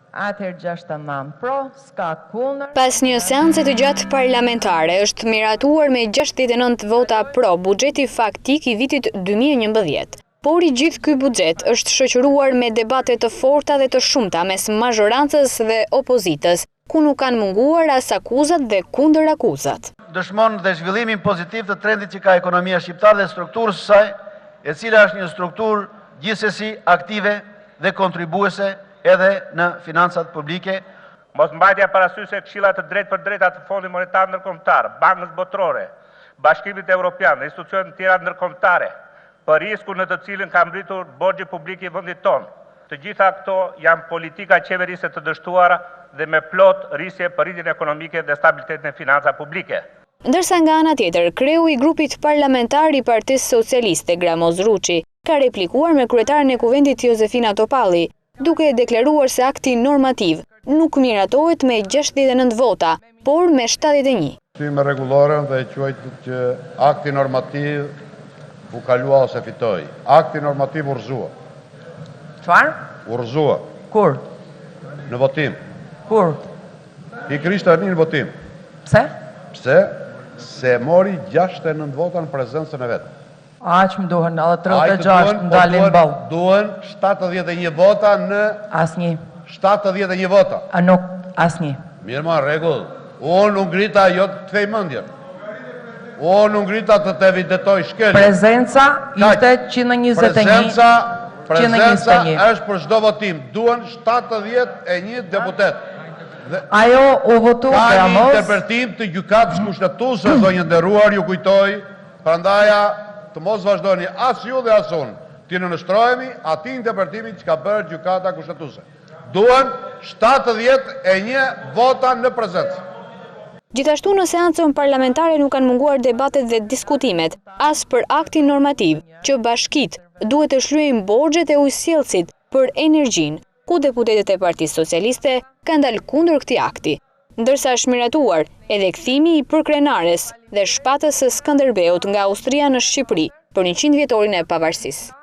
Atëherë 69 pro, s'ka kundër. Pas një seance të gjatë parlamentare, është miratuar me 69 vota pro buxheti faktik i vitit 2011. Por i gjithë ky buxhet është shoqëruar me debate të forta dhe të shumta mes mazhorancës dhe opozitës, ku nuk kanë munguar as akuzat dhe kundër akuzat. Dëshmon dhe zhvillimin pozitiv të trendit që ka ekonomia shqiptare dhe strukturës së saj, e cila është një strukturë gjithsesi aktive dhe kontribuese edhe në financat publike. Mos mbajtja parasysh e këshillat të drejtë për drejta të Fondit Monetar Ndërkombëtar, Bankës Botërore, Bashkimit Evropian dhe institucionet tjera ndërkombëtare, për riskun në të cilin ka mbritur borxhi publik i vendit tonë. Të gjitha këto janë politika qeverise të dështuara dhe me plot rrisje për rritjen ekonomike dhe stabilitetin e financa publike. Ndërsa nga ana tjetër, kreu i grupit parlamentar i Partisë Socialiste, Gramoz Ruçi, ka replikuar me kryetaren e Kuvendit Josefina Topalli, duke deklaruar se akti normativ nuk miratohet me 69 vota, por me 71. Shtyme rregullore dhe quajtë që akti normativ u kalua ose fitoi. Akti normativ urrëzua. Çfarë? Urrëzua. Kur? Në votim. Kur? Pikërisht tani në votim. Pse? Pse? Se mori 69 vota në prezencën e vet. Aq më duhen, edhe 36 më dalin ball. Duhen 71 vota në Asnjë. 71 vota. A nuk asnjë. Mirë ma, rregull. Unë ngrita jo të kthej mendjen. Unë ngrita të të evidentoj shkelje. Prezenca ishte 121. Prezenca është për çdo votim. Duhen 71 deputet. Ajo u votu Ka një Gramoz. interpretim të gjykatës kushtetuese, zonjë nderuar, ju kujtoj, prandaja të mos vazhdoni as ju dhe as unë. Ti nënshtrohemi atij interpretimi që ka bërë gjykata kushtetuese. Duhen 71 vota në prezencë. Gjithashtu në seancën parlamentare nuk kanë munguar debatet dhe diskutimet, as për aktin normativ, që bashkit duhet të shlyejnë borxhet e ujësjellësit për energjinë, ku deputetët e Partisë Socialiste kanë dalë kundër këtij akti, ndërsa është miratuar edhe kthimi i përkrenares dhe shpatës së Skënderbeut nga Austria në Shqipëri për 100 vjetorin e pavarësisë.